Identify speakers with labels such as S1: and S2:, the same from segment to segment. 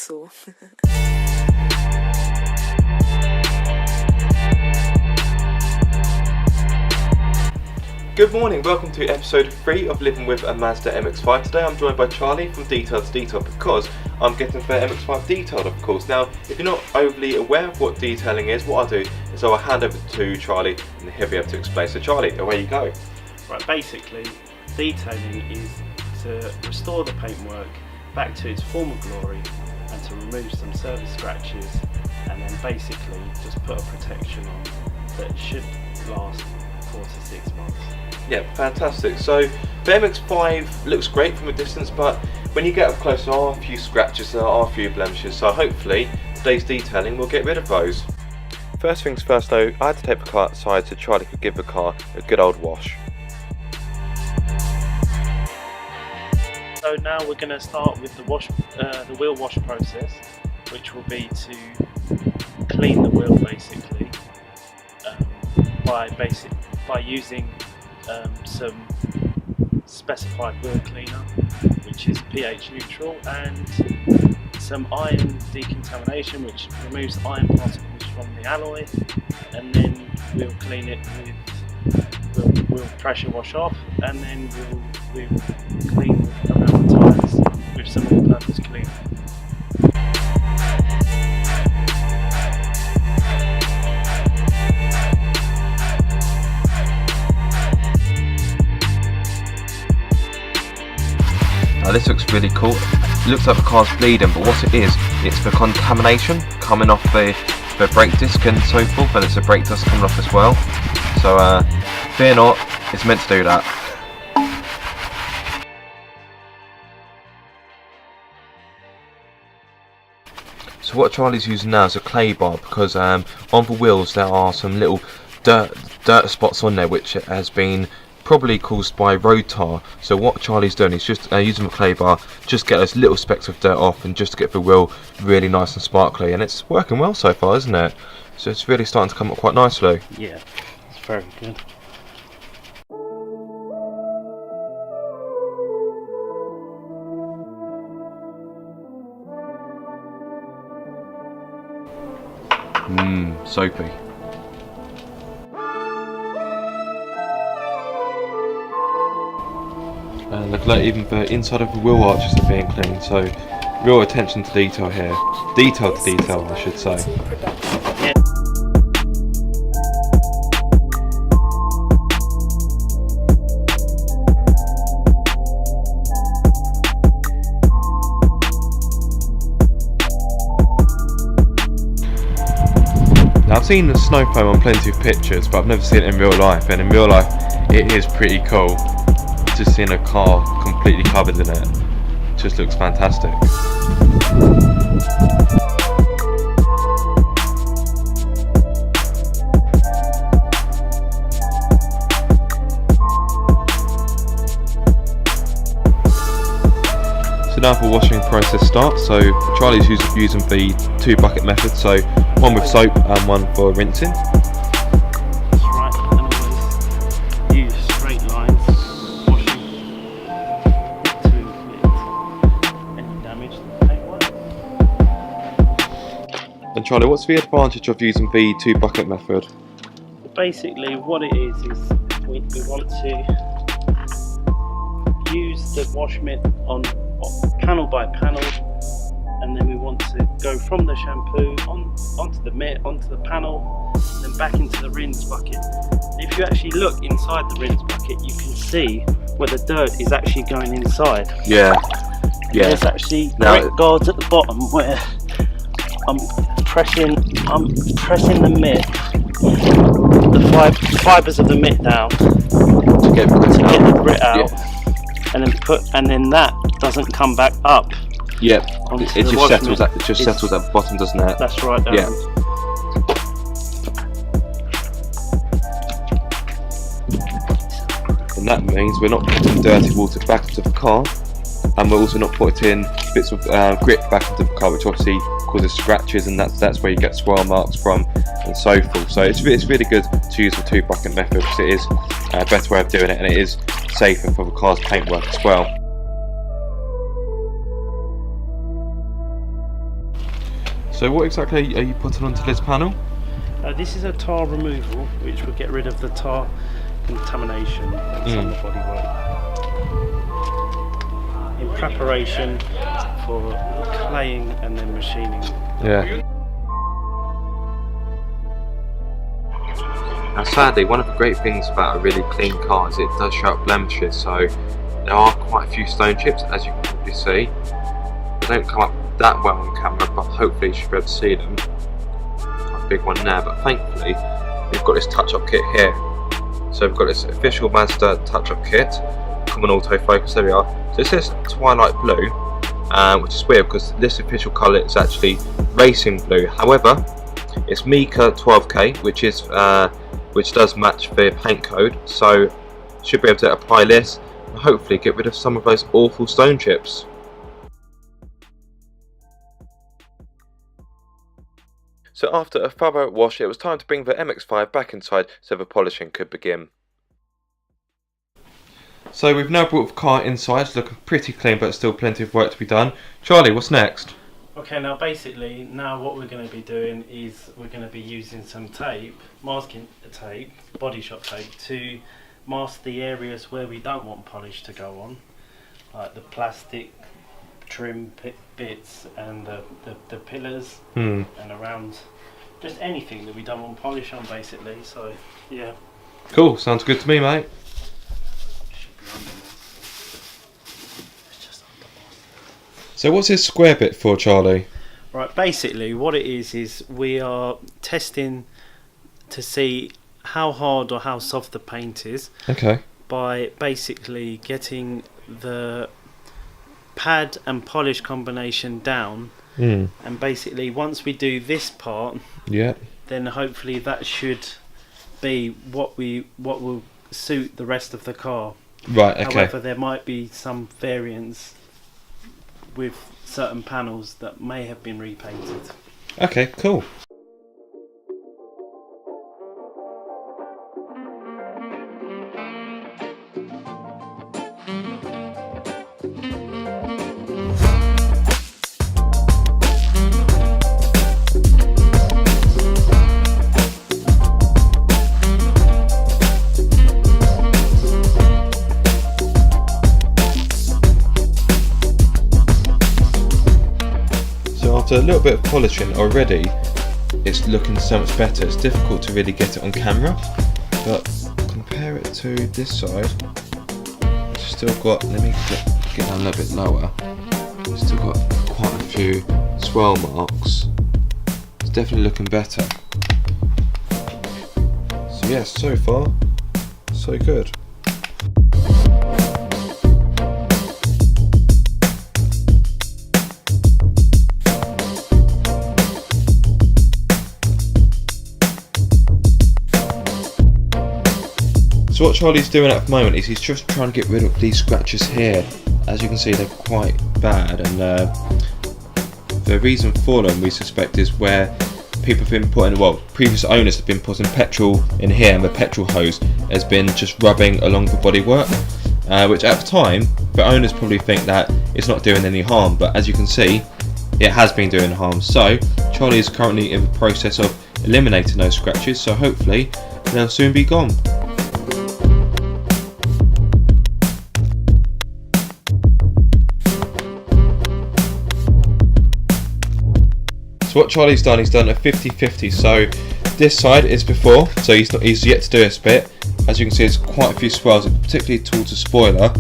S1: that's all.
S2: Good morning, welcome to episode 3 of Living with a Mazda MX-5. Today I'm joined by Charlie from Detail2Detail because I'm getting the MX-5 detailed, of course. Now, if you're not overly aware of what detailing is, what I'll do is I'll hand over to Charlie and he'll be able to explain. So Charlie, away you go.
S3: Right, basically, detailing is to restore the paintwork back to its former glory and to remove some surface scratches and then basically just put a protection on that should last 4 to 6 months.
S2: Yeah, fantastic. So the MX-5 looks great from a distance, but when you get up close there are a few scratches, there are a few blemishes, so hopefully today's detailing will get rid of those. First things first though, I had to take the car outside so Charlie could give the car a good old wash.
S3: So now we're going to start with the wheel wash process, which will be to clean the wheel basically by using some specified wheel cleaner, which is pH neutral, and some iron decontamination, which removes iron particles from the alloy, and then we'll clean it with we'll pressure wash off, and then we'll clean around the tyres with some all-purpose cleaner.
S2: Now this looks really cool. It looks like the car's bleeding, but what it is, it's the contamination coming off the brake disc and so forth, and it's the brake dust coming off as well. So fear not, it's meant to do that. So what Charlie's using now is a clay bar, because on the wheels there are some little dirt spots on there which has been probably caused by road tar. So what Charlie's doing is just using the clay bar, just get those little specks of dirt off and just to get the wheel really nice and sparkly, and it's working well so far, isn't it? So it's really starting to come up quite nicely.
S3: Yeah, it's very good.
S2: Soapy. And look, like even the inside of the wheel arches are being cleaned, so real attention to detail here. Detail to detail, I should say.
S3: Yeah.
S2: Now I've seen the snow foam on plenty of pictures, but I've never seen it in real life, and in real life it is pretty cool. Just seeing a car completely covered in it just looks fantastic. So now the washing process starts. So Charlie's using the 2 bucket method, so one with soap and one for rinsing.
S3: That's right, and always use straight lines washing to inflict any damage to the paintwork.
S2: And Charlie, what's the advantage of using the 2 bucket method?
S3: Basically what it is we want to use the wash mitt on panel by panel, and then we want to go from the shampoo onto the mitt, onto the panel, then back into the rinse bucket. And if you actually look inside the rinse bucket, you can see where the dirt is actually going inside.
S2: Yeah.
S3: And there's actually grip guards at the bottom where I'm pressing the mitt, the fibres of the mitt down
S2: to get the
S3: grit out,
S2: yeah.
S3: and then that doesn't come back up.
S2: Yeah, it just settles at the bottom, doesn't it?
S3: That's right.
S2: Yeah. And that means we're not putting dirty water back into the car, and we're also not putting bits of grit back into the car, which obviously causes scratches, and that's where you get swirl marks from and so forth. So it's really good to use the 2 bucket method, because it is a better way of doing it, and it is safer for the car's paintwork as well. So what exactly are you putting onto this panel?
S3: This is a tar removal, which will get rid of the tar contamination that's on the bodywork, in preparation for claying and then machining.
S2: Yeah. Now sadly, one of the great things about a really clean car is it does show up blemishes, so there are quite a few stone chips, as you can probably see. They don't come up that well on camera, but hopefully you should be able to see them. Quite a big one there, but thankfully we've got this touch-up kit here. So we've got this official Mazda touch-up kit, common autofocus, there we are. So this is Twilight Blue, which is weird because this official colour is actually Racing Blue. However, it's Mica 12K, which does match the paint code, so should be able to apply this and hopefully get rid of some of those awful stone chips. So after a thorough wash, it was time to bring the MX-5 back inside so the polishing could begin. So we've now brought the car inside, it's looking pretty clean but still plenty of work to be done. Charlie, what's next?
S3: Okay, now basically, now what we're going to be doing is we're going to be using some tape, masking tape, body shop tape, to mask the areas where we don't want polish to go on, like the plastic trim bits and the pillars and around, just anything that we don't want polish on basically. So yeah.
S2: Cool, sounds good to me, mate. So what's this square bit for, Charlie?
S3: Right, basically what it is we are testing to see how hard or how soft the paint is.
S2: Okay.
S3: By basically getting the pad and polish combination down, and basically once we do this part, then hopefully that should be what will suit the rest of the car.
S2: Right, okay.
S3: However, there might be some variance with certain panels that may have been repainted.
S2: Okay, cool. After a little bit of polishing already, it's looking so much better. It's difficult to really get it on camera, but compare it to this side, it's still got, let me get down a little bit lower, it's still got quite a few swirl marks. It's definitely looking better. So yes, so far, so good. So what Charlie's doing at the moment is he's just trying to get rid of these scratches here. As you can see, they're quite bad, and the reason for them, we suspect, is where people have been putting, well, previous owners have been putting petrol in here, and the petrol hose has been just rubbing along the bodywork, which at the time the owners probably think that it's not doing any harm, but as you can see, it has been doing harm. So Charlie is currently in the process of eliminating those scratches, so hopefully they'll soon be gone. So what Charlie's done, he's done a 50-50. So this side is before, so he's yet to do this bit. As you can see, there's quite a few swirls, particularly towards the spoiler.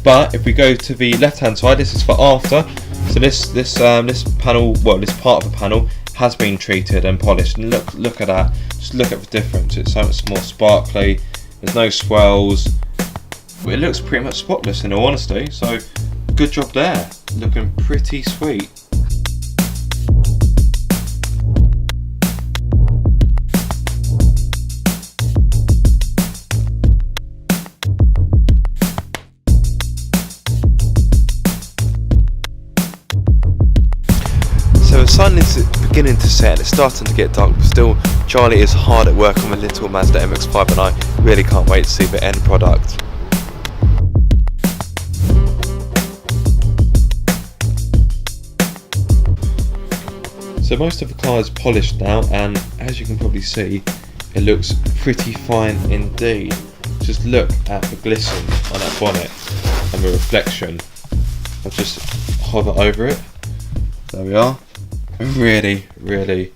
S2: But if we go to the left-hand side, this is for after. So this panel, well, this part of the panel has been treated and polished. And look at that. Just look at the difference. It's so much more sparkly. There's no swirls. It looks pretty much spotless, in all honesty. So good job there. Looking pretty sweet. The sun is beginning to set and it's starting to get dark, but still Charlie is hard at work on the little Mazda MX-5 and I really can't wait to see the end product. So most of the car is polished now, and as you can probably see, it looks pretty fine indeed. Just look at the glisten on that bonnet and the reflection. I'll just hover over it. There we are. Really, really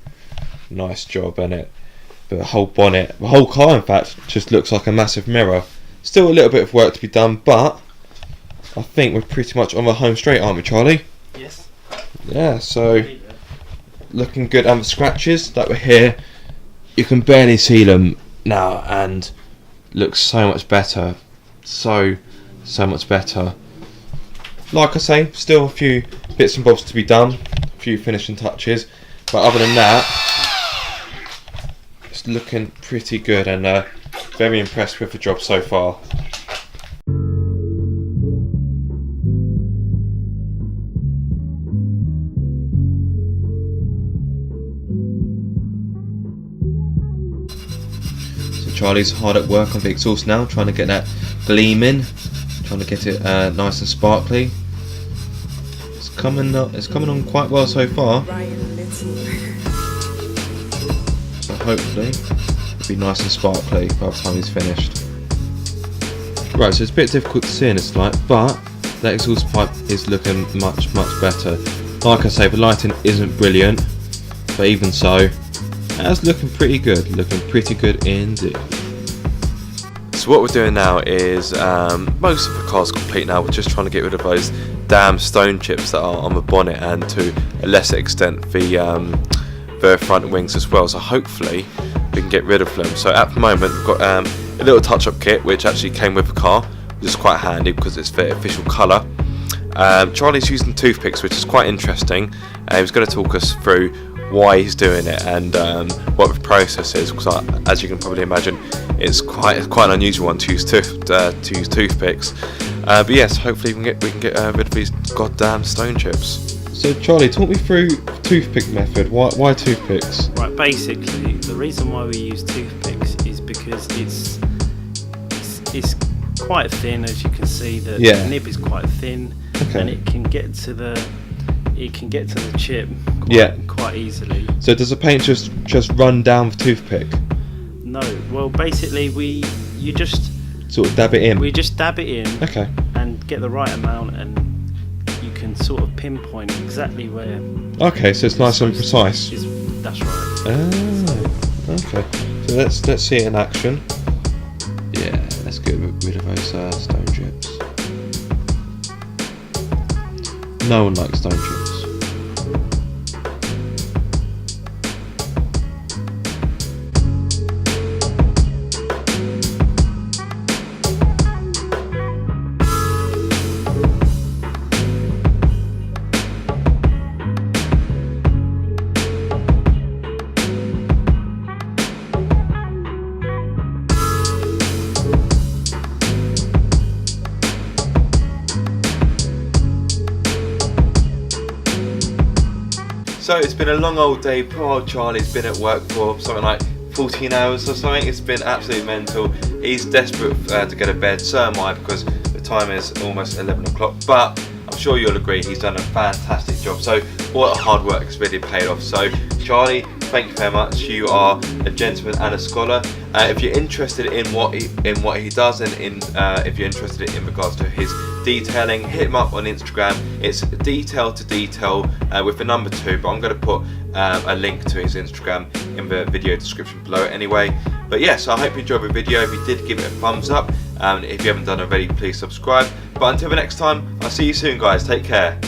S2: nice job in it. The whole bonnet, the whole car in fact, just looks like a massive mirror. Still a little bit of work to be done, but I think we're pretty much on the home straight, aren't we, Charlie?
S3: Yes.
S2: Yeah, so looking good. And the scratches that were here, you can barely see them now, and looks so much better. So much better. Like I say, still a few bits and bobs to be done, a few finishing touches, but other than that, it's looking pretty good, and very impressed with the job so far. Charlie's hard at work on the exhaust now, trying to get that gleam in, trying to get it nice and sparkly. It's coming on quite well so far. So hopefully it'll be nice and sparkly by the time he's finished. Right, so it's a bit difficult to see in this light, but that exhaust pipe is looking much better. Like I say, the lighting isn't brilliant, but even so, that's looking pretty good indeed. So what we're doing now is, most of the car's complete now, we're just trying to get rid of those damn stone chips that are on the bonnet, and to a lesser extent the front wings as well, so hopefully we can get rid of them. So at the moment we've got a little touch-up kit which actually came with the car, which is quite handy because it's the official colour. Charlie's using toothpicks, which is quite interesting. He's going to talk us through why he's doing it and what the process is, because as you can probably imagine, it's quite an unusual one to use toothpicks. But yes, hopefully we can get rid of these goddamn stone chips. So Charlie, talk me through toothpick method. Why toothpicks?
S3: Right, basically the reason why we use toothpicks is because it's quite thin, as you can see. The nib is quite thin, and it can get to the chip quite easily. So does the paint just run down the toothpick? No. Well, basically you just
S2: sort of dab it in.
S3: We just dab it in.
S2: Okay. And
S3: get the right amount, and you can sort of pinpoint exactly where.
S2: Okay, so it's nice and precise.
S3: That's right.
S2: Oh, okay. So let's see it in action. Yeah, let's get rid of those stone chips. No one likes stone chips. So it's been a long old day. Poor old Charlie's been at work for something like 14 hours or something. It's been absolutely mental. He's desperate to go to bed, so am I, because the time is almost 11 o'clock. But I'm sure you'll agree he's done a fantastic job. So all that hard work has really paid off. So Charlie, thank you very much. You are a gentleman and a scholar. If you're interested in what he does, and if you're interested in regards to his detailing, hit him up on Instagram. It's Detail2Detail with the number 2, but I'm going to put a link to his Instagram in the video description below anyway. But yes, I hope you enjoyed the video. If you did, give it a thumbs up. If you haven't done already, please subscribe. But until the next time, I'll see you soon, guys. Take care.